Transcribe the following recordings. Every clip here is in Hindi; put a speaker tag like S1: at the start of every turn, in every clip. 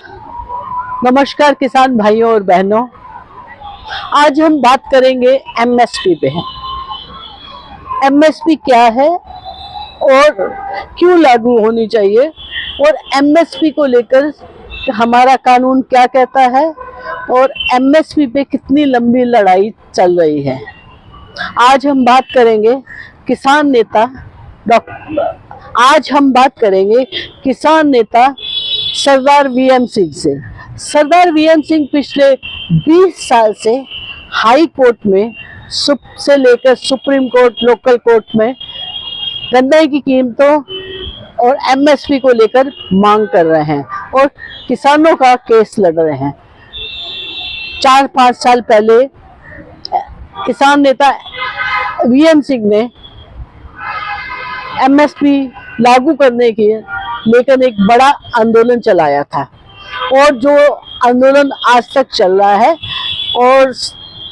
S1: नमस्कार किसान भाइयों और बहनों। आज हम बात करेंगे एमएसपी पे। एमएसपी क्या है और क्यों लागू होनी चाहिए, और एमएसपी को लेकर हमारा कानून क्या कहता है, और एमएसपी पे कितनी लंबी लड़ाई चल रही है। आज हम बात करेंगे किसान नेता किसान नेता सरदार वीएम सिंह से। सरदार वीएम सिंह पिछले 20 साल से हाई कोर्ट में से लेकर सुप्रीम कोर्ट, लोकल कोर्ट में गन्ने की कीमतों और एमएसपी को लेकर मांग कर रहे हैं और किसानों का केस लड़ रहे हैं। 4-5 साल पहले किसान नेता वीएम सिंह ने एमएसपी लागू करने के लेकर एक बड़ा आंदोलन चलाया था, और जो आंदोलन आज तक चल रहा है, और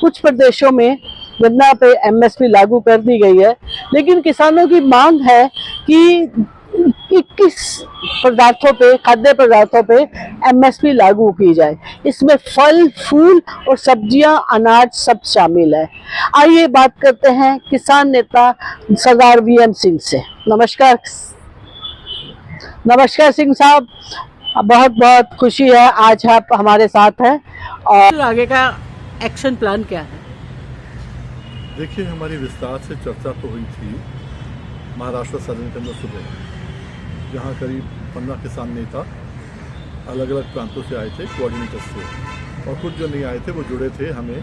S1: कुछ प्रदेशों में गन्ना पे एमएसपी लागू कर दी गई है। लेकिन किसानों की मांग है कि 21 पदार्थों पे, खाद्य पदार्थों पे एमएसपी लागू की जाए। इसमें फल, फूल और सब्जियां, अनाज सब शामिल है। आइए बात करते हैं किसान नेता सरदार वीएम सिंह से। नमस्कार सिंह साहब, बहुत बहुत खुशी है आज आप हमारे साथ हैं। और आगे का एक्शन प्लान क्या है?
S2: देखिए, हमारी विस्तार से चर्चा तो हुई थी महाराष्ट्र सदन के अंदर सुबह, जहाँ करीब 15 किसान नेता अलग अलग प्रांतों से आए थे, कोऑर्डिनेटर्स से, और कुछ जो नहीं आए थे वो जुड़े थे हमें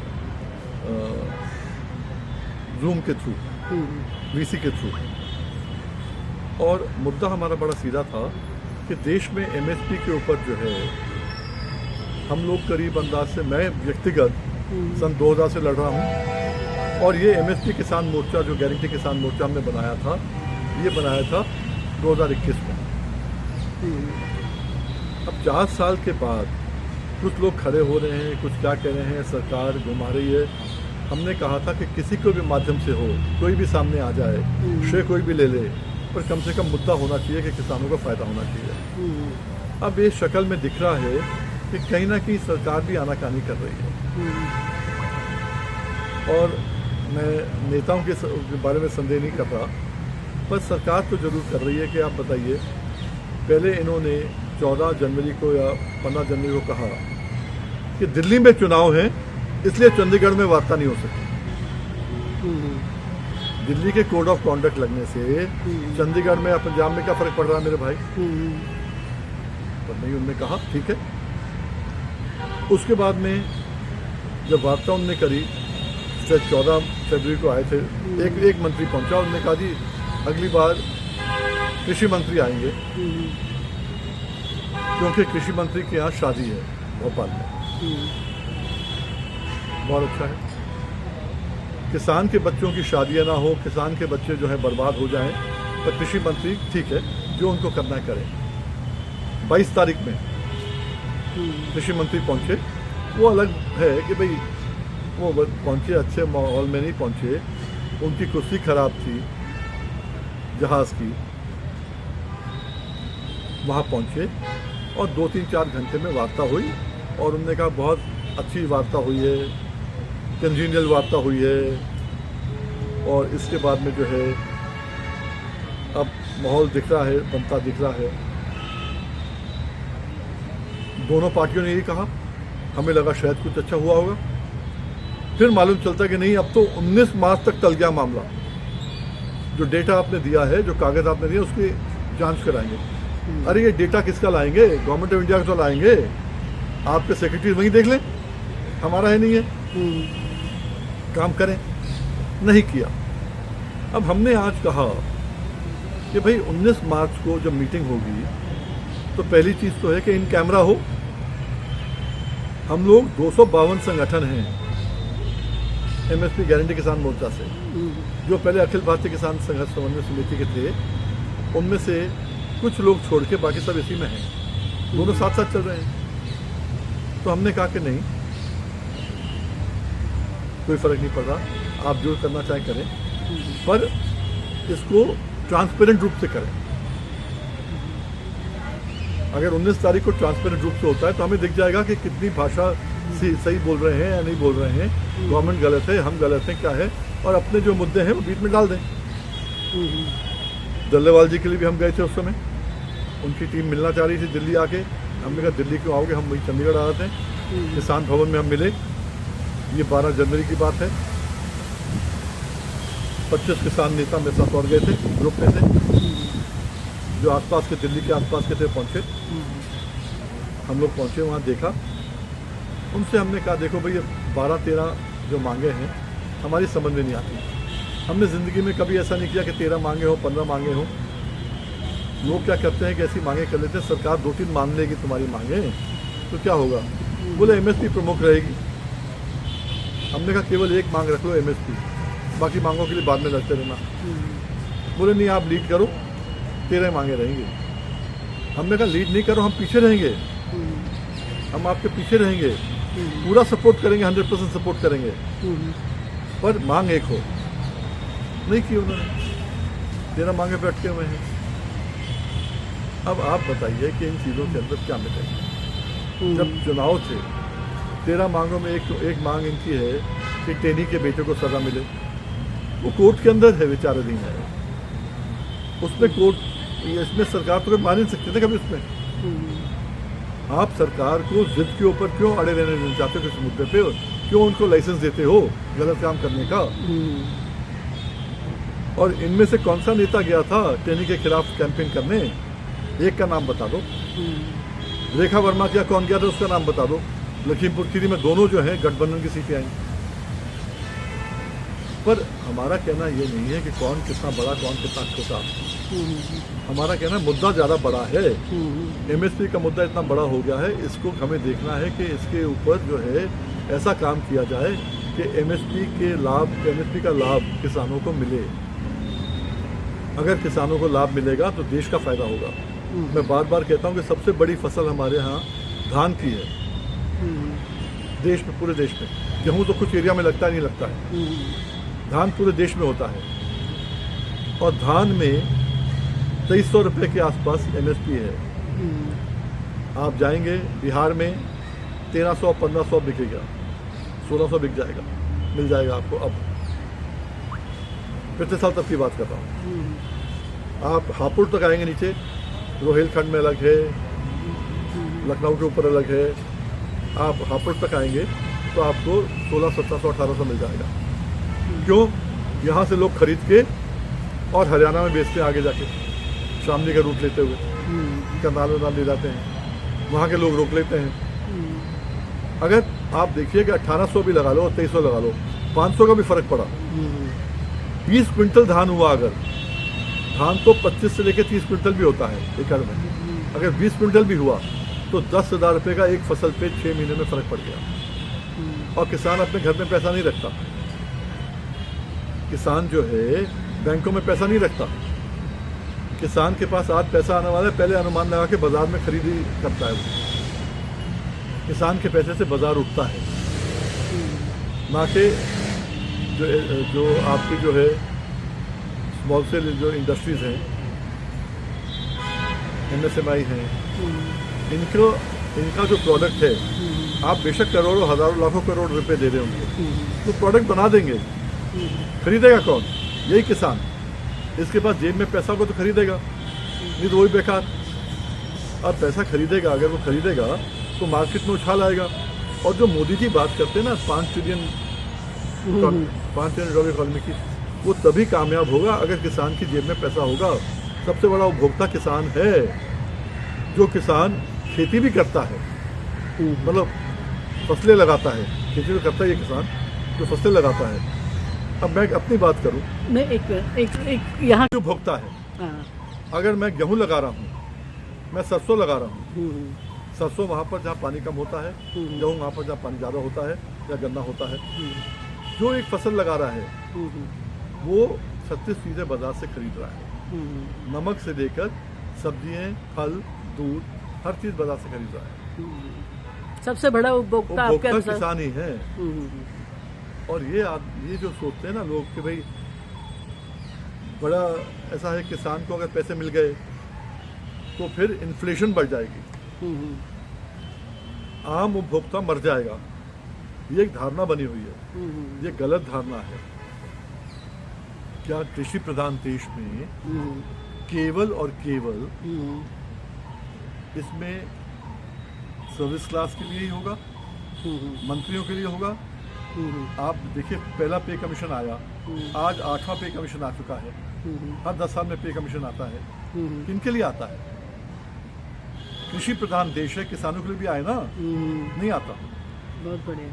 S2: जूम के थ्रू, वीसी के थ्रू। और मुद्दा हमारा बड़ा सीधा था कि देश में एमएसपी के ऊपर जो है हम लोग करीब अंदाज से, मैं व्यक्तिगत सन 2000 से लड़ रहा हूँ, और ये एमएसपी किसान मोर्चा जो गारंटी किसान मोर्चा हमने बनाया था, ये बनाया था 2021 में। अब 4 साल के बाद कुछ लोग खड़े हो रहे हैं, कुछ क्या कह रहे हैं, सरकार घुमा रही है। हमने कहा था कि किसी को भी माध्यम से हो, कोई भी सामने आ जाए, श्रेय कोई भी ले ले, पर कम से कम मुद्दा होना चाहिए कि किसानों को फ़ायदा होना चाहिए। अब ये शक्ल में दिख रहा है कि कहीं ना कहीं सरकार भी आनाकानी कर रही है, और मैं नेताओं के बारे में संदेह नहीं कर रहा, पर सरकार तो जरूर कर रही है। कि आप बताइए, पहले इन्होंने 14 जनवरी को या 15 जनवरी को कहा कि दिल्ली में चुनाव है, इसलिए चंडीगढ़ में वार्ता नहीं हो सकती। दिल्ली के कोड ऑफ कॉन्डक्ट लगने से चंडीगढ़ में या पंजाब में क्या फर्क पड़ रहा है मेरे भाई? पर नहीं, उन्होंने कहा ठीक है। उसके बाद में जब वार्ता उन्होंने करी, 14 फरवरी को आए थे, एक मंत्री पहुंचा, उन्होंने कहा जी अगली बार कृषि मंत्री आएंगे, क्योंकि कृषि मंत्री के यहाँ शादी है भोपाल में। बहुत अच्छा है, किसान के बच्चों की शादियाँ ना हो, किसान के बच्चे जो है बर्बाद हो जाएं, तो कृषि मंत्री ठीक है, जो उनको करना है करें। 22 तारीख में कृषि मंत्री पहुंचे। वो अलग है कि भाई वो पहुंचे, अच्छे माहौल में नहीं पहुंचे, उनकी कुर्सी खराब थी जहाज़ की। वहाँ पहुंचे और 2-3-4 घंटे में वार्ता हुई, और उन्होंने कहा बहुत अच्छी वार्ता हुई है, कंजीनियल वार्ता हुई है। और इसके बाद में जो है अब माहौल दिख रहा है, बनता दिख रहा है। दोनों पार्टियों ने यही कहा, हमें लगा शायद कुछ अच्छा हुआ होगा। फिर मालूम चलता कि नहीं, अब तो 19 मार्च तक टल गया मामला। जो डेटा आपने दिया है, जो कागज आपने दिया, उसकी जांच कराएंगे। अरे ये डेटा किसका लाएंगे? गवर्नमेंट ऑफ इंडिया का तो लाएंगे, आपके सेक्रेटरी वहीं देख लें, हमारा है नहीं है। काम करें, नहीं किया। अब हमने आज कहा कि भाई 19 मार्च को जब मीटिंग होगी, तो पहली चीज़ तो है कि इन कैमरा हो। हम लोग 252 संगठन हैं एमएसपी गारंटी किसान मोर्चा से, जो पहले अखिल भारतीय किसान संघर्ष समन्वय समिति के थे। उनमें से कुछ लोग छोड़ के बाकी सब इसी में हैं, दोनों साथ साथ चल रहे हैं। तो हमने कहा कि नहीं, कोई फ़र्क नहीं पड़ रहा, आप जो करना चाहें करें, पर इसको ट्रांसपेरेंट रूप से करें। अगर 19 तारीख को ट्रांसपेरेंट रूप से होता है तो हमें दिख जाएगा कि कितनी भाषा सही बोल रहे हैं या नहीं बोल रहे हैं, गवर्नमेंट गलत है, हम गलत हैं, क्या है, और अपने जो मुद्दे हैं वो बीच में डाल दें। डल्लेवाल जी के लिए भी हम गए थे उस समय, उनकी टीम मिलना चाह रही थी दिल्ली आके, हमने कहा दिल्ली क्यों आओगे, हम वही चंडीगढ़ आ रहे थे। किसान भवन में हम मिले, ये 12 जनवरी की बात है। 25 किसान नेता मेरे साथ और गए थे, ग्रुप में थे, जो आसपास के, दिल्ली के आसपास के थे, पहुँचे। हम लोग पहुँचे, वहाँ देखा, उनसे हमने कहा देखो भाई ये 12-13 जो मांगे हैं हमारी समझ में नहीं आती। हमने ज़िंदगी में कभी ऐसा नहीं किया कि 13 मांगे हो, 15 मांगे हो। लोग क्या करते हैं कि ऐसी मांगे कर लेते हैं, सरकार 2-3 मान लेगी तुम्हारी मांगे तो क्या होगा, बोले एमएसपी प्रमुख रहेगी। हमने कहा केवल एक मांग रख लो एमएसपी, बाकी मांगों के लिए बाद में लड़ते रहना। बोले नहीं आप लीड करो, 13 मांगे रहेंगी। हमने कहा लीड नहीं करो, हम पीछे रहेंगे, हम आपके पीछे रहेंगे, पूरा सपोर्ट करेंगे, 100% सपोर्ट करेंगे, पर मांग एक हो। नहीं की उन्होंने, 13 मांगे पे अटके हुए हैं। अब आप बताइए कि इन चीज़ों के अंदर क्या मिलेगा। जब चुनाव थे 13 मांगों में एक मांग इनकी है कि टेनी के बेटे को सजा मिले, वो कोर्ट के अंदर है, विचाराधीन है, उसमें कोर्ट, इसमें सरकार तो मान नहीं सकती ना कभी उसमें। आप सरकार को जिद के ऊपर क्यों अड़े रहने देना चाहते हो, किस मुद्दे पे क्यों उनको लाइसेंस देते हो गलत काम करने का। और इनमें से कौन सा नेता गया था टेनी के खिलाफ कैंपेन करने, एक का नाम बता दो। रेखा वर्मा क्या कौन गया था उसका नाम बता दो। लखीमपुर खीरी में दोनों जो हैं गठबंधन की सीटें आई। पर हमारा कहना ये नहीं है कि कौन कितना बड़ा कौन कितना छोटा, हमारा कहना मुद्दा ज़्यादा बड़ा है। एमएसपी का मुद्दा इतना बड़ा हो गया है, इसको हमें देखना है कि इसके ऊपर जो है ऐसा काम किया जाए कि एमएसपी का लाभ किसानों को मिले। अगर किसानों को लाभ मिलेगा तो देश का फायदा होगा। मैं बार बार कहता हूँ कि सबसे बड़ी फसल हमारे यहाँ धान की है, देश में, पूरे देश में। गेहूँ तो कुछ एरिया में लगता है, नहीं लगता है, धान पूरे देश में होता है। और धान में 2300 रुपये के आसपास एमएसपी है। आप जाएंगे बिहार में 1300, 1500 बिकेगा, 1600 बिक जाएगा, मिल जाएगा आपको। अब पिछले साल तक की बात कर रहा हूँ। आप हापुड़ तक आएंगे नीचे, रोहिलखंड में अलग है, लखनऊ के ऊपर अलग है। आप हापुड़ तक आएंगे तो आपको 1600, 1700, 1800 मिल जाएगा। क्यों? यहाँ से लोग खरीद के और हरियाणा में बेचते हैं आगे जाके, शामली का रूट लेते हुए, करनाल में ले जाते हैं, वहाँ के लोग रोक लेते हैं। अगर आप देखिए कि 1800 भी लगा लो और 2300 लगा लो, 500 का भी फर्क पड़ा। 20 क्विंटल धान हुआ, अगर धान तो 25 से लेकर 30 क्विंटल भी होता है एकड़ में, अगर 20 क्विंटल भी हुआ तो 10,000 रुपये का एक फसल पे 6 महीने में फर्क पड़ गया। और किसान अपने घर में पैसा नहीं रखता, किसान जो है बैंकों में पैसा नहीं रखता। किसान के पास आज पैसा आने वाला है, पहले अनुमान लगा के बाजार में खरीदी करता है वो। किसान के पैसे से बाजार उठता है, ना कि जो आपकी जो है स्मॉल सेल जो इंडस्ट्रीज हैं, एमएसएमई हैं, इनका जो प्रोडक्ट है, आप बेशक करोड़ों, हजारों, लाखों करोड़ रुपए दे रहे होंगे, तो प्रोडक्ट बना देंगे, खरीदेगा कौन? यही किसान। इसके पास जेब में पैसा को तो खरीदेगा, नहीं तो वही बेकार। अब पैसा खरीदेगा, अगर वो खरीदेगा तो मार्केट में उछाल आएगा। और जो मोदी जी बात करते हैं ना 5 ट्रिलियन डॉलर इकोनॉमी की, वो तभी कामयाब होगा अगर किसान की जेब में पैसा होगा। सबसे बड़ा उपभोक्ता किसान है। जो किसान खेती भी करता है, मतलब फसलें लगाता है, खेती भी करता है ये किसान जो फसलें लगाता है। अब मैं अपनी बात करूं,
S1: मैं एक यहाँ
S2: जो उपभोक्ता है, अगर मैं गेहूं लगा रहा हूं, मैं सरसों लगा रहा हूं, सरसों वहाँ पर जहाँ पानी कम होता है, गेहूँ वहाँ पर जहाँ पानी ज़्यादा होता है या गन्ना होता है। जो एक फसल लगा रहा है वो 36 चीज़ें बाजार से खरीद रहा है, नमक से लेकर सब्जियाँ, फल, दूध, हर चीज़ बाजार से खरीद रहा है।
S1: सबसे बड़ा उपभोक्ता
S2: किसान ही है। और ये जो सोचते हैं ना लोग कि भाई बड़ा ऐसा है, किसान को अगर पैसे मिल गए तो फिर इन्फ्लेशन बढ़ जाएगी, आम उपभोक्ता मर जाएगा। ये एक धारणा बनी हुई है, ये गलत धारणा है। क्या कृषि प्रधान देश में केवल और केवल इसमें सर्विस क्लास के लिए ही होगा, मंत्रियों के लिए होगा? आप देखिए, पहला पे कमीशन आया, आज 8वां पे कमीशन आ चुका है। हर 10 साल में पे कमीशन आता है। किनके लिए आता है? कृषि प्रधान देश है, किसानों के लिए भी आए ना? नहीं आता।
S1: बहुत बढ़िया।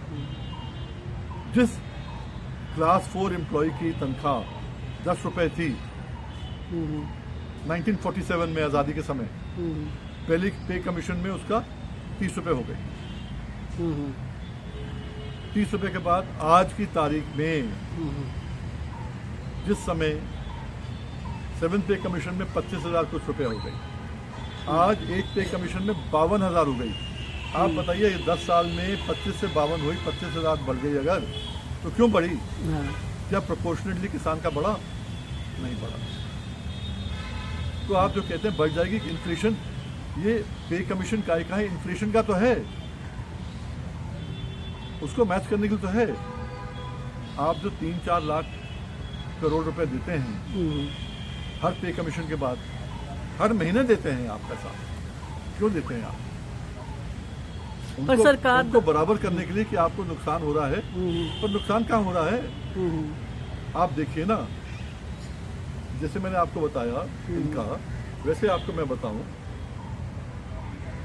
S2: जिस क्लास 4 एम्प्लॉय की तनख्वाह 10 रुपए थी 1947 में, आज़ादी के समय, पहली पे कमीशन में उसका 30 रुपए हो गई। 30 रुपए के बाद आज की तारीख में जिस समय 7th पे कमीशन में 25,000 कुछ रुपए हो गई, आज 8th पे कमीशन में 52,000 हो गई। आप बताइए, 10 साल में 25 से 52 हुई, 25,000 बढ़ गई अगर, तो क्यों बढ़ी? क्या प्रोपोर्शनेटली किसान का बढ़ा? नहीं बढ़ा। तो आप जो कहते हैं बढ़ जाएगी इन्फ्लेशन, ये पे कमीशन का है, इन्फ्लेशन का तो है, उसको मैच करने के लिए तो है। आप जो 3-4 लाख करोड़ रुपए देते हैं हर पे कमीशन के बाद, हर महीने देते हैं आप पैसा, क्यों देते हैं आप?
S1: पर सरकार
S2: उनको बराबर करने के लिए कि आपको नुकसान हो रहा है, पर नुकसान कहाँ हो रहा है? आप देखिए ना, जैसे मैंने आपको बताया इनका, वैसे आपको मैं बताऊं,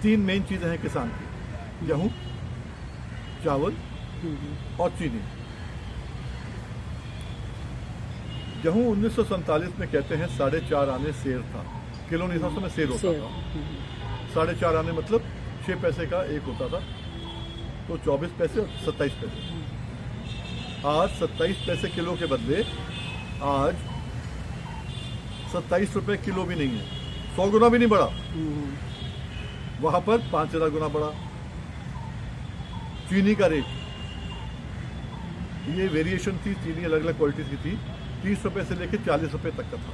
S2: 3 मेन चीजें हैं किसान की: गेहूं, चावल और चीनी। गेहूं 1947 में कहते हैं 4.5 आने सेर था, किलो नहीं था, उस समय सेर होता था। 4.5 आने मतलब 6 पैसे का एक होता था, तो 24 पैसे और 27 पैसे। आज 27 पैसे किलो के बदले आज 27 रुपए किलो भी नहीं है, 100 गुना भी नहीं बढ़ा, वहां पर 5,000 गुना बढ़ा। चीनी का रेट, ये वेरिएशन थी, चीनी अलग अलग क्वालिटीज की थी, 30 रुपए से लेकर 40 रुपए तक का था,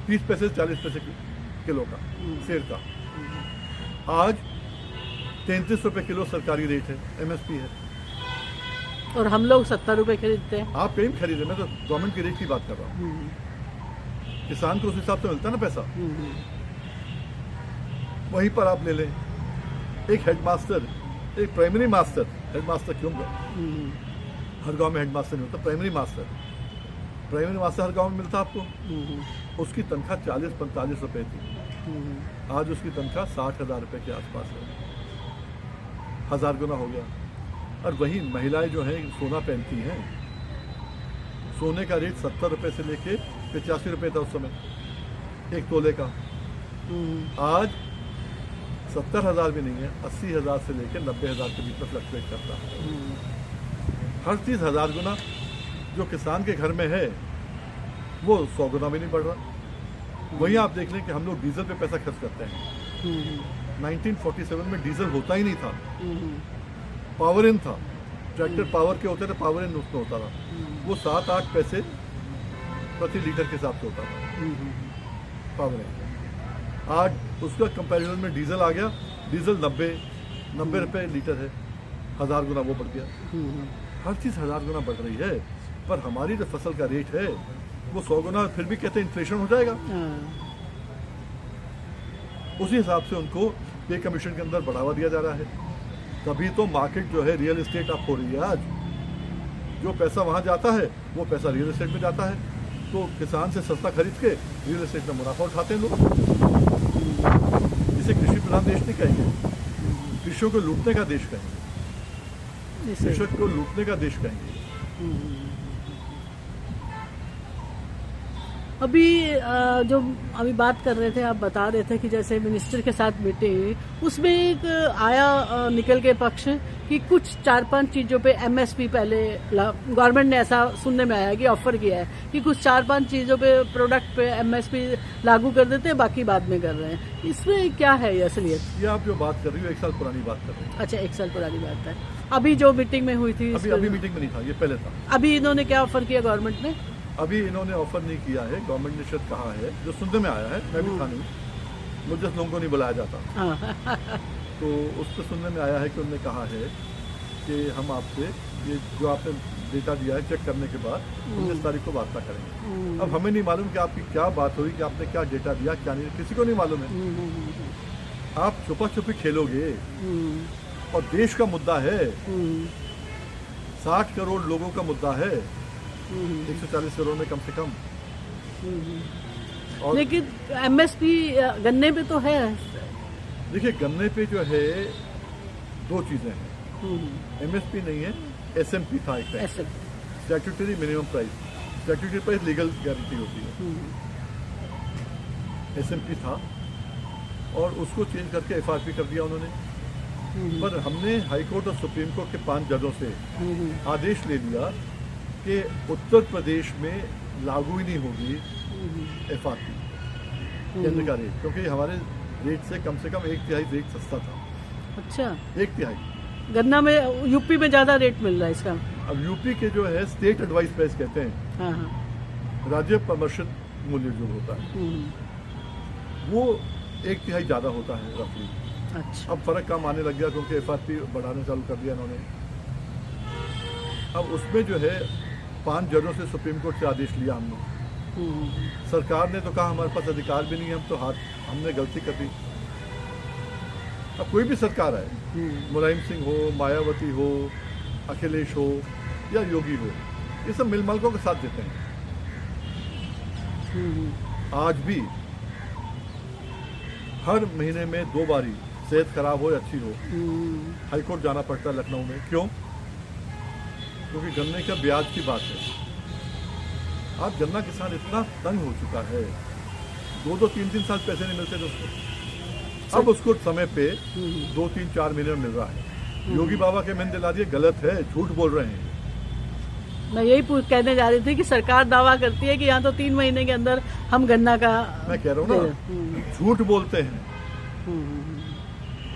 S2: 30 पैसे से 40 पैसे किलो का सेर का। आज 33 रुपए किलो सरकारी रेट है, MSP है,
S1: और हम लोग 70 रुपए खरीदते हैं।
S2: आप कहीं खरीदे, मैं तो गवर्नमेंट की रेट की बात कर रहा हूँ। किसान को उस हिसाब से मिलता है ना पैसा। वहीं पर आप ले लें, एक हेडमास्टर, एक प्राइमरी मास्टर, हेडमास्टर क्यों, हर गांव में हेडमास्टर नहीं होता, प्राइमरी मास्टर हर गांव में मिलता आपको। उसकी तनख्वाह 40-45 रुपए थी, आज उसकी तनख्वाह 60,000 रुपए के आसपास है, 1000 गुना हो गया। और वही महिलाएं जो हैं सोना पहनती हैं, सोने का रेट 70 रुपए से लेके 85 रुपए था उस समय, 1 तोले का। आज 70,000 भी नहीं है, 80,000 से लेकर 90,000 के बीच में फ्लक्चुएट करता है। हर चीज़ 1000 गुना। जो किसान के घर में है वो 100 गुना भी नहीं बढ़ रहा। वहीं आप देख लें कि हम लोग डीजल पे पैसा खर्च करते हैं। 1947 में डीजल होता ही नहीं था, पावर इन था, ट्रैक्टर पावर के होते थे, पावर इन उसमें होता था, वो 7-8 पैसे प्रति लीटर के हिसाब से होता था पावर इन। आज उसका कंपैरिजन में डीजल आ गया, डीजल 90 रुपए लीटर है, 1000 गुना वो बढ़ गया। हर चीज़ 1000 गुना बढ़ रही है, पर हमारी जो फसल का रेट है वो 100 गुना, फिर भी कहते हैं इन्फ्लेशन हो जाएगा। उसी हिसाब से उनको पे कमीशन के अंदर बढ़ावा दिया जा रहा है। तभी तो मार्केट जो है रियल एस्टेट अप हो रही है। आज जो पैसा वहाँ जाता है वो पैसा रियल एस्टेट में जाता है, तो किसान से सस्ता खरीद के रियल एस्टेट में मुनाफा उठाते हैं लोग। इसे कृषि प्रधान देश नहीं कहेंगे, कृषियों को लूटने का देश कहेंगे, कृषक को लूटने का देश कहेंगे।
S1: अभी जो अभी बात कर रहे थे, आप बता रहे थे कि जैसे मिनिस्टर के साथ मीटिंग, उसमें एक आया निकल के पक्ष कि कुछ 4-5 चीज़ों पे MSP पहले गवर्नमेंट ने ऐसा सुनने में आया कि ऑफर किया है कि कुछ 4-5 चीज़ों पे प्रोडक्ट पे MSP लागू कर देते हैं, बाकी बाद में कर रहे हैं। इसमें क्या है ये असलियत?
S2: ये आप जो बात कर रही हो 1 साल पुरानी बात कर रहे हैं।
S1: अच्छा, 1 साल पुरानी बात है। अभी जो मीटिंग में हुई थी,
S2: अभी मीटिंग में नहीं था, ये पहले था।
S1: अभी इन्होंने क्या ऑफर किया गवर्नमेंट ने?
S2: अभी इन्होंने ऑफर नहीं किया है, गवर्नमेंट ने शायद कहा है, जो सुनने में आया है, मैं भी था नहीं, मुझे लोगों को नहीं बुलाया जाता।
S1: हाँ।
S2: तो उस पर सुनने में आया है कि उन्होंने कहा है कि हम आपसे ये जो आपने डेटा दिया है चेक करने के बाद 19 तारीख को वार्ता करेंगे। अब हमें नहीं मालूम कि आपकी क्या बात हुई, कि आपने क्या डेटा दिया क्या नहीं, किसी को नहीं मालूम है। आप छुपा छुपी खेलोगे और देश का मुद्दा है, 60 करोड़ लोगों का मुद्दा है, 140 करोड़ में कम से कम। और
S1: लेकिन एमएसपी गन्ने पे तो है।
S2: देखिए गन्ने पे जो है दो चीजें हैं, एमएसपी नहीं है, एसएमपी था एक टाइम,
S1: ऐसे
S2: statutory minimum price. Statutory price legal guarantee होती है, एसएमपी था और उसको चेंज करके एफआरपी कर दिया उन्होंने। पर हमने हाई कोर्ट और सुप्रीम कोर्ट के 5 जजों से आदेश ले लिया कि उत्तर प्रदेश में लागू ही नहीं होगी एफआरपी, केंद्र का रेट, क्योंकि हमारे रेट से कम 1/3 रेट सस्ता था।
S1: अच्छा,
S2: 1/3
S1: गन्ना में यूपी में ज्यादा रेट मिल रहा है इसका।
S2: अब यूपी के जो है स्टेट एडवाइस प्राइस कहते हैं,
S1: हाँ हाँ।
S2: राज्य परामर्शित मूल्य जो होता है वो 1/3 ज्यादा होता है रफली।
S1: अच्छा।
S2: अब फर्क कम आने लग गया क्योंकि एफआरपी बढ़ाने चालू कर दिया इन्होंने। अब उसमें जो है 5 जजों से सुप्रीम कोर्ट से आदेश लिया हमने। सरकार ने तो कहा हमारे पास अधिकार भी नहीं है, हम तो हमने गलती कर दी। अब कोई भी सरकार आए, मुलायम सिंह हो, मायावती हो, अखिलेश हो या योगी हो, ये सब मिल मालकों का साथ देते हैं। आज भी हर महीने में 2 बारी सेहत खराब हो या अच्छी हो हाईकोर्ट जाना पड़ता है लखनऊ में। क्यों? क्योंकि गन्ने का ब्याज की बात है। आज गन्ना किसान इतना तंग हो चुका है, 2-2, 3-3 साल पैसे नहीं मिलते थे उसको। अब उसको समय पे 2, 3, 4 महीने में मिल रहा है। योगी बाबा के मैंने दिला दिए, गलत है, झूठ बोल रहे हैं।
S1: मैं यही कहने जा रही थी कि सरकार दावा करती है कि यहाँ तो 3 महीने के अंदर हम गन्ना का।
S2: मैं कह रहा हूँ ना, झूठ बोलते हैं।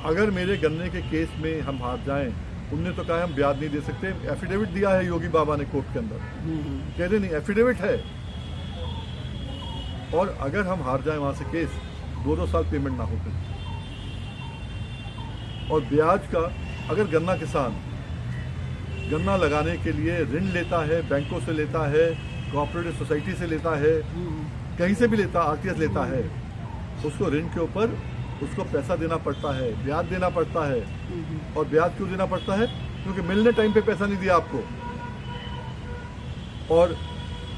S2: अगर मेरे गन्ने के केस में हम हार जाएं, उनने तो कहा हम ब्याज नहीं दे सकते, एफिडेविट दिया है योगी बाबा ने कोर्ट के अंदर, कह रहे नहीं एफिडेविट है। और अगर हम हार जाएं वहां से केस, 2-2 साल पेमेंट ना होते। और ब्याज का, अगर गन्ना किसान गन्ना लगाने के लिए ऋण लेता है, बैंकों से लेता है, कोऑपरेटिव सोसाइटी से लेता है, कहीं से भी लेता, आरटीएस लेता है, उसको ऋण के ऊपर उसको पैसा देना पड़ता है, ब्याज देना पड़ता है। और ब्याज क्यों देना पड़ता है? क्योंकि मिलने टाइम पे पैसा नहीं दिया आपको। और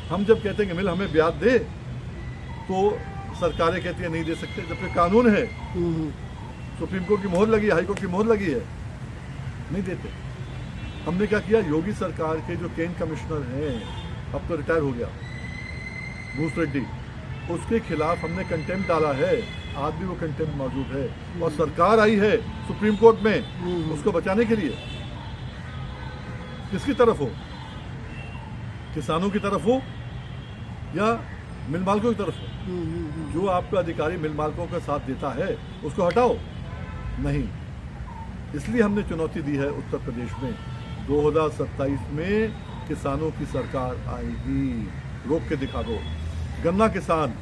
S2: हम जब कहते हैं कि मिल हमें ब्याज दे, तो सरकारें कहती है नहीं दे सकते, जबकि कानून है, सुप्रीम कोर्ट की मोहर लगी है, हाई कोर्ट की मोहर लगी है, नहीं देते। हमने क्या किया, योगी सरकार के जो केन कमिश्नर हैं, अब तो रिटायर हो गया, भूस रेड्डी, उसके खिलाफ हमने कंटेम्प्ट डाला है। आज भी वो कंटेम्प्ट मौजूद है और सरकार आई है सुप्रीम कोर्ट में उसको बचाने के लिए। किसकी तरफ हो? किसानों की तरफ हो या मिल मालकों की तरफ हो? जो आपका अधिकारी मिल मालकों का साथ देता है उसको हटाओ। नहीं, इसलिए हमने चुनौती दी है उत्तर प्रदेश में 2027 में किसानों की सरकार आएगी। रोक के दिखा दो। गन्ना किसान,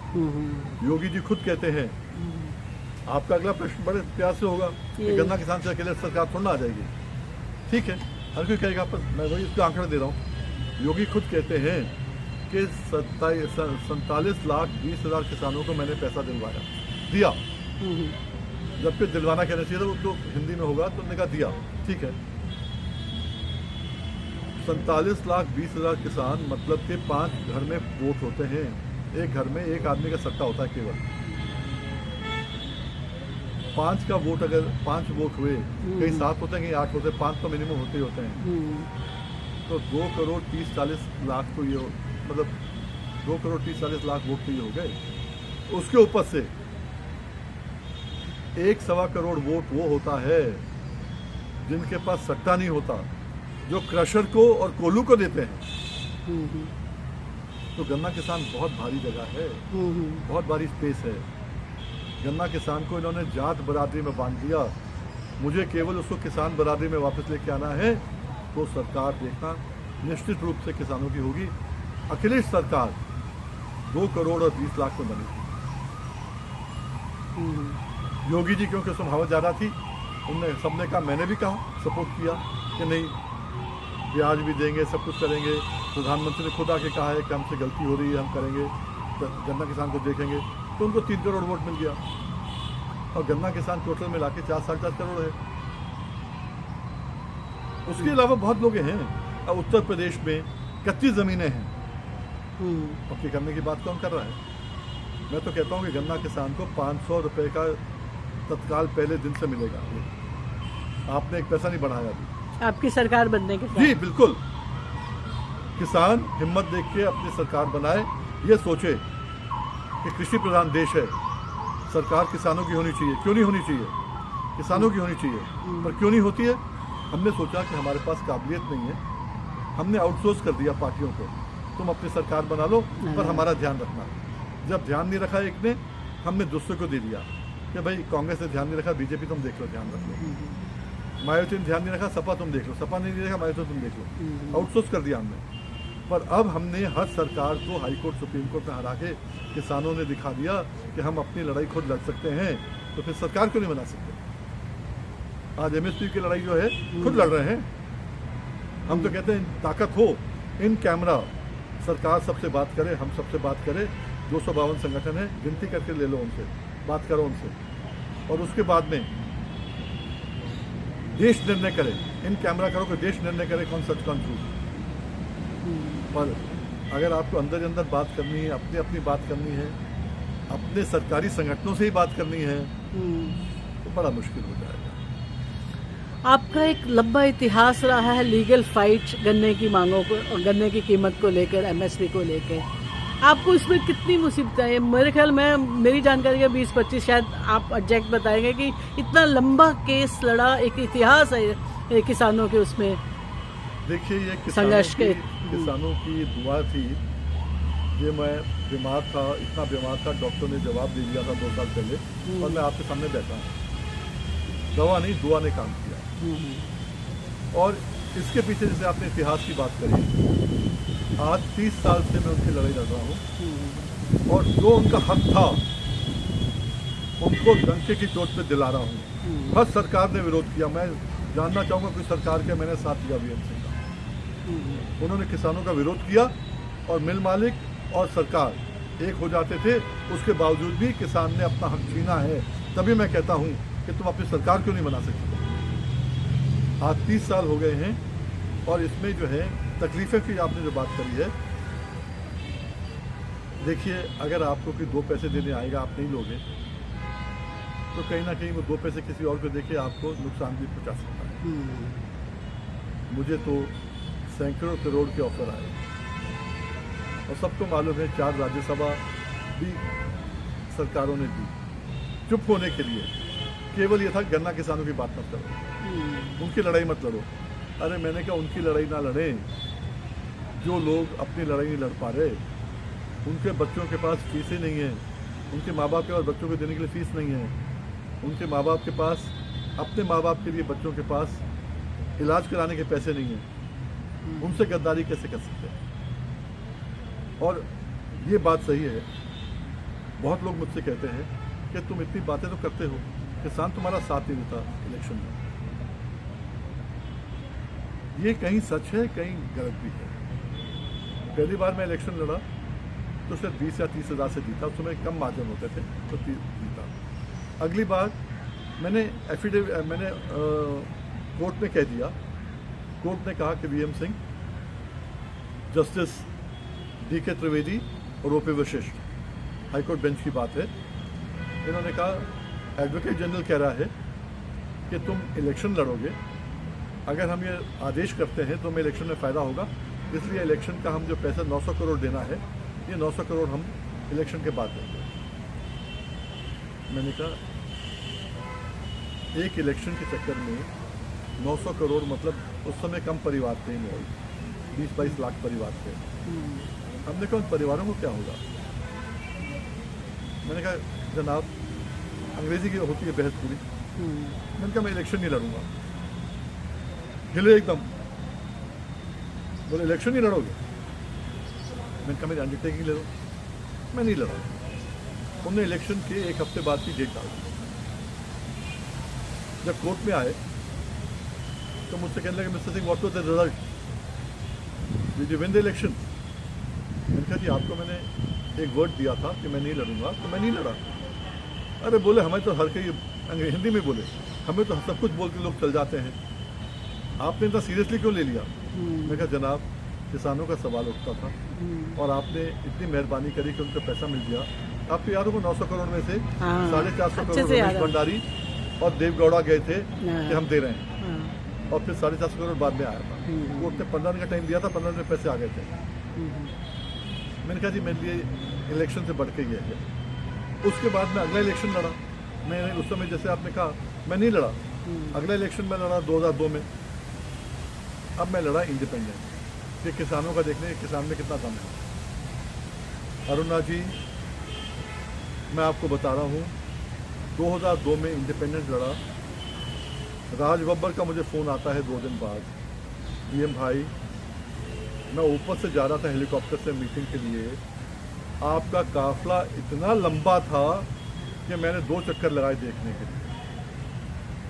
S2: योगी जी खुद कहते हैं, आपका अगला प्रश्न बड़े प्यार से होगा कि गन्ना किसान से अकेले सरकार थोड़ा आ जाएगी। ठीक है, हर कोई कहेगा, पर मैं वही उसका आंकड़ा दे रहा हूँ। योगी खुद कहते हैं कि 47,20,000 किसानों को मैंने पैसा दिया। जबकि दिलवाना कहना चाहिए था, वो तो हिंदी में होगा, तो उन्होंने कहा दिया। ठीक है, 47,20,000 किसान, मतलब कि 5 घर में वोट होते हैं, एक घर में एक आदमी का सट्टा होता है केवल। 5 का वोट, अगर 5 वोट हुए, कहीं 7 होते हैं, कहीं 8 होते हैं, 5 तो मिनिमम होते ही होते हैं। तो 2,30,40,00,000 तो ये, मतलब 2,30,40,00,000 वोट तो ये हो गए। उसके ऊपर से 1-1.25 करोड़ वोट वो होता है जिनके पास सट्टा नहीं होता, जो क्रशर को और कोल्हू को देते हैं। तो गन्ना किसान बहुत भारी जगह है, बहुत भारी स्पेस है। गन्ना किसान को इन्होंने जात बरादरी में बांध दिया। मुझे केवल उसको किसान बरादरी में वापस लेके आना है, तो सरकार देखना निश्चित रूप से किसानों की होगी। अखिलेश सरकार 2 करोड़ और 20 लाख में बनेगी। योगी जी क्योंकि उसमें हवा ज़्यादा थी, उनने सबने कहा, मैंने भी कहा, सपोर्ट किया कि नहीं ब्याज भी देंगे, सब कुछ करेंगे। प्रधानमंत्री ने खुद आके कहा है कि हमसे गलती हो रही है, हम करेंगे, गन्ना किसान को देखेंगे। तो उनको 3 करोड़ वोट मिल गया और गन्ना किसान टोटल मिला के 4-4.5 करोड़ है। उसके अलावा बहुत लोग हैं। अब उत्तर प्रदेश में कच्ची ज़मीनें हैं, पक्की करने की बात कौन कर रहा है? मैं तो कहता हूँ कि गन्ना किसान को 500 रुपये का तत्काल पहले दिन से मिलेगा। आपने एक पैसा नहीं बढ़ाया अभी,
S1: आपकी सरकार बनने के
S2: जी बिल्कुल। किसान हिम्मत देख के अपनी सरकार बनाए, ये सोचे कि कृषि प्रधान देश है, सरकार किसानों की होनी चाहिए। क्यों नहीं होनी चाहिए? किसानों की होनी चाहिए, पर क्यों नहीं होती है? हमने सोचा कि हमारे पास काबिलियत नहीं है, हमने आउटसोर्स कर दिया पार्टियों को, तुम अपनी सरकार बना लो पर हमारा ध्यान रखना। जब ध्यान नहीं रखा एक ने, हमने दूसरे को दे दिया कि भाई कांग्रेस ने ध्यान नहीं रखा, बीजेपी तुम देख लो, ध्यान रख लो। मायावती ने ध्यान नहीं रखा, सपा तुम देख लो, सपा नहीं रखा, मायावती तुम देख लो। आउटसोर्स कर दिया हमने। पर अब हमने हर सरकार को हाई कोर्ट सुप्रीम कोर्ट में हरा के किसानों ने दिखा दिया कि हम अपनी लड़ाई खुद लड़ सकते हैं, तो फिर सरकार क्यों नहीं बना सकते? आज एमएसपी की लड़ाई जो है खुद लड़ रहे हैं। हम तो कहते हैं ताकत हो इन कैमरा, सरकार सबसे बात करे, हम सबसे बात करें। 252 संगठन है, गिनती करके ले लो उनसे, बात करो उनसे, और उसके बाद में देश निर्णय करे। इन कैमरा करो कि देश निर्णय करे कौन सच कौन झूठ। पर अगर आपको अंदर ही अंदर बात करनी है, अपनी अपनी बात करनी है, अपने सरकारी संगठनों से ही बात करनी है, तो बड़ा मुश्किल हो जाएगा।
S1: आपका एक लंबा इतिहास रहा है लीगल फाइट गन्ने की मांगों को और गन्ने की कीमत को लेकर, एमएसपी को लेकर। आपको इसमें कितनी मुसीबतें हैं? मेरे ख्याल में, मेरी जानकारी का 20-25, शायद आप एग्जैक्ट बताएंगे कि इतना लंबा केस लड़ा, एक इतिहास है किसानों के उसमें।
S2: देखिए, ये किसानों की दुआ थी। ये मैं बीमार था, इतना बीमार था, डॉक्टर ने जवाब दे दिया था 2 साल पहले, और मैं आपके सामने बैठा हूँ। दवा नहीं, दुआ ने काम किया। और इसके पीछे जैसे आपने इतिहास की बात करी, आज 30 साल से मैं उनकी लड़ाई लड़ रहा हूँ, और जो उनका हक था उनको डंके की चोट पे दिला रहा हूँ। हर सरकार ने विरोध किया। मैं जानना चाहूँगा कोई सरकार के मैंने साथ दिया वीएम सिंह का। उन्होंने किसानों का विरोध किया और मिल मालिक और सरकार एक हो जाते थे, उसके बावजूद भी किसान ने अपना हक छीना है। तभी मैं कहता हूँ कि तुम अपनी सरकार क्यों नहीं बना सकते? आज 30 साल हो गए हैं, और इसमें जो है तकलीफ़ें की आपने जो बात करी है, देखिए अगर आपको कोई 2 पैसे देने आएगा, आप नहीं लोगे, तो कहीं ना कहीं वो 2 पैसे किसी और को देके आपको नुकसान भी पहुंचा सकता है। मुझे तो सैकड़ों करोड़ के ऑफर आए, और सबको मालूम है 4 राज्यसभा भी सरकारों ने दी चुप होने के लिए। केवल ये था गन्ना किसानों की बात मत करो, उनकी लड़ाई मत लड़ो। अरे मैंने कहा उनकी लड़ाई ना लड़ें जो लोग अपनी लड़ाई नहीं लड़ पा रहे। उनके बच्चों के पास फीसें नहीं है, उनके माँ बाप के पास बच्चों को देने के लिए फीस नहीं है, उनके माँ बाप के पास अपने माँ बाप के लिए बच्चों के पास इलाज कराने के पैसे नहीं हैं। उनसे गद्दारी कैसे कर सकते हैं? और ये बात सही है, बहुत लोग मुझसे कहते हैं कि तुम इतनी बातें तो करते हो, किसान तुम्हारा साथ नहीं देता इलेक्शन में। ये कहीं सच है, कहीं गलत भी है। पहली बार मैं इलेक्शन लड़ा तो सिर्फ 20 या 30 हज़ार से जीता, उस समय कम मार्जिन होते थे तो जीता। अगली बार मैंने कोर्ट में कह दिया, कोर्ट ने कहा कि VM Singh, justice DK Trivedi और ओपी वशिष्ठ हाईकोर्ट बेंच की बात है, इन्होंने कहा एडवोकेट जनरल कह रहा है कि तुम इलेक्शन लड़ोगे, अगर हम ये आदेश करते हैं तो हमें इलेक्शन में फ़ायदा होगा, इसलिए इलेक्शन का हम जो पैसा 900 करोड़ देना है, ये 900 करोड़ हम इलेक्शन के बाद देंगे। मैंने कहा एक इलेक्शन के चक्कर में 900 करोड़ मतलब उस समय कम परिवार थे, 20-22 लाख परिवार थे। हमने कहा उन परिवारों को क्या होगा? मैंने कहा जनाब, अंग्रेजी की होती है बहस पूरी। मैंने कहा मैं इलेक्शन नहीं लड़ूंगा। हिले एकदम, बोले इलेक्शन नहीं लड़ोगे? मैंने कहा मेरी अंडरटेकिंग ले लो, मैं नहीं लड़ा। उन्होंने इलेक्शन के 1 हफ्ते बाद की डेट डाल दी। जब कोर्ट में आए तो मुझसे कहने लगे mister Singh what was the result, did you win the election. मैंने कहा जी आपको मैंने एक वर्ड दिया था कि मैं नहीं लड़ूंगा, तो मैं नहीं लड़ा। अरे बोले हमें तो हर कहीं हिंदी में बोले, हमें तो सब कुछ बोल के लोग चल जाते हैं, आपने इतना सीरियसली क्यों ले लिया। मैं कहा जनाब किसानों का सवाल उठता था और आपने इतनी मेहरबानी करी कि उनको पैसा मिल गया। आपको याद होगा 900 करोड़ में से 450 करोड़ रमेश भंडारी और देवगौड़ा गए थे कि हम दे रहे हैं, और फिर 450 करोड़ बाद में आया था। कोर्ट ने 15 दिन का टाइम दिया था, 15 दिन में पैसे आ गए थे। मैंने कहा जी मेरे लिए इलेक्शन से बढ़ के ये है। उसके बाद मैं अगला इलेक्शन लड़ा। मैंने उस समय जैसे आपने कहा मैं नहीं लड़ा, अगला इलेक्शन में लड़ा 2002 में। अब मैं लड़ा इंडिपेंडेंट कि किसानों का देखने किसान में कितना दम है। अरुणा जी मैं आपको बता रहा हूँ 2002 में इंडिपेंडेंट लड़ा। राज बब्बर का मुझे फ़ोन आता है 2 दिन बाद, पीएम भाई मैं ऊपर से जा रहा था हेलीकॉप्टर से मीटिंग के लिए, आपका काफिला इतना लंबा था कि मैंने 2 चक्कर लगाए देखने के लिए।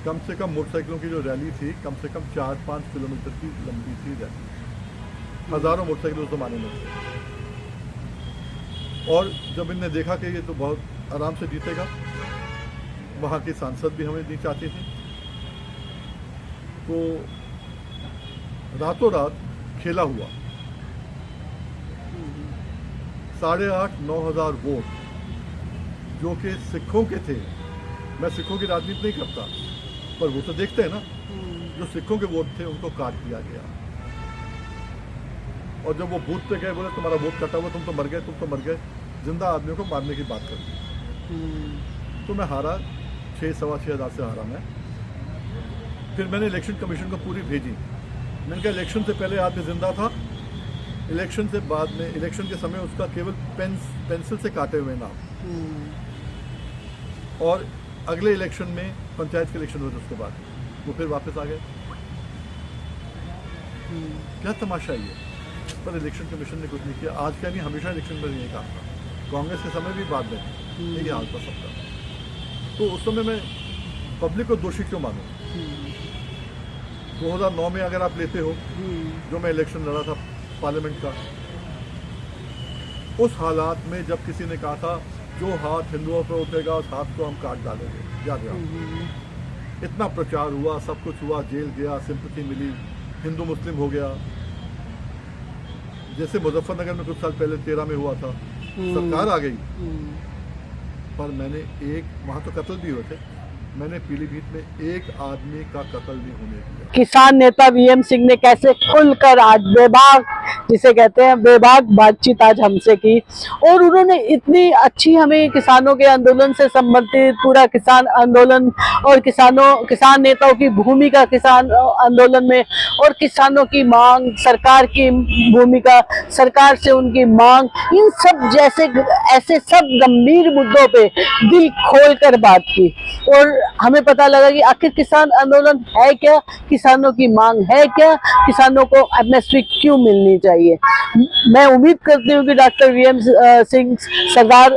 S2: कम से कम मोटरसाइकिलों की जो रैली थी कम से कम 4-5 किलोमीटर की लंबी थी रैली, हज़ारों मोटरसाइकिल उस ज़माने में थे। और जब इनने देखा कि ये तो बहुत आराम से जीतेगा, वहाँ की सांसद भी हमें नहीं चाहती थी, तो रातों रात खेला हुआ 8,500-9 हज़ार वोट जो कि सिखों के थे। मैं सिखों की राजनीति नहीं करता, पर वो तो देखते हैं ना, जो सिखों के वोट थे उनको काट दिया गया। और जब वो बूथ पे गए बोले तुम्हारा वोट कटा हुआ, तुम तो मर गए, तुम तो मर गए, जिंदा आदमियों को मारने की बात कर दी। तो मैं हारा, 6-6.25 हज़ार से हारा मैं। फिर मैंने इलेक्शन कमीशन को पूरी भेजी। मैंने कहा इलेक्शन से पहले आदमी जिंदा था, इलेक्शन से बाद में, इलेक्शन के समय उसका केवल पेंसिल से काटे हुए नाम, और अगले इलेक्शन में पंचायत के इलेक्शन हुए थे उसके बाद वो फिर वापस आ गए। क्या तमाशा ये। पर इलेक्शन कमीशन ने कुछ नहीं किया। आज क्या नहीं, हमेशा इलेक्शन में यही काम था, कांग्रेस के समय भी बाद में यही हाल था सबका। तो उस समय मैं पब्लिक को दोषी क्यों मानूं। 2009 में अगर आप लेते हो जो मैं इलेक्शन लड़ा था पार्लियामेंट का, उस हालात में जब किसी ने कहा था जो हाथ हिंदुओं पर उठेगा उस हाथ को हम काट डालेंगे, याद रहा। इतना प्रचार हुआ, सब कुछ हुआ, जेल गया, सिंपैथी मिली, हिंदू मुस्लिम हो गया। जैसे मुजफ्फरनगर में कुछ साल पहले 13 में हुआ था, सरकार आ गई, पर मैंने वहाँ तो कत्ल भी हुए थे, मैंने पीलीभीत में एक आदमी का कत्ल नहीं होने दिया।
S1: किसान नेता वीएम सिंह ने कैसे खुलकर आज बेबाक, जिसे कहते हैं बेबाक बातचीत आज हमसे की, और उन्होंने इतनी अच्छी हमें किसानों के आंदोलन से संबंधित पूरा किसान आंदोलन और किसान नेताओं की भूमिका किसान आंदोलन में, और किसानों की मांग, सरकार की भूमिका, सरकार से उनकी मांग, इन सब जैसे ऐसे सब गंभीर मुद्दों पे दिल खोलकर बात की। और हमें पता लगा कि आखिर किसान आंदोलन है क्या, किसानों की मांग है क्या, किसानों को एमएसपी क्यों मिलनी चाहिए। मैं उम्मीद करती हूँ कि डॉक्टर वीएम सिंह सरदार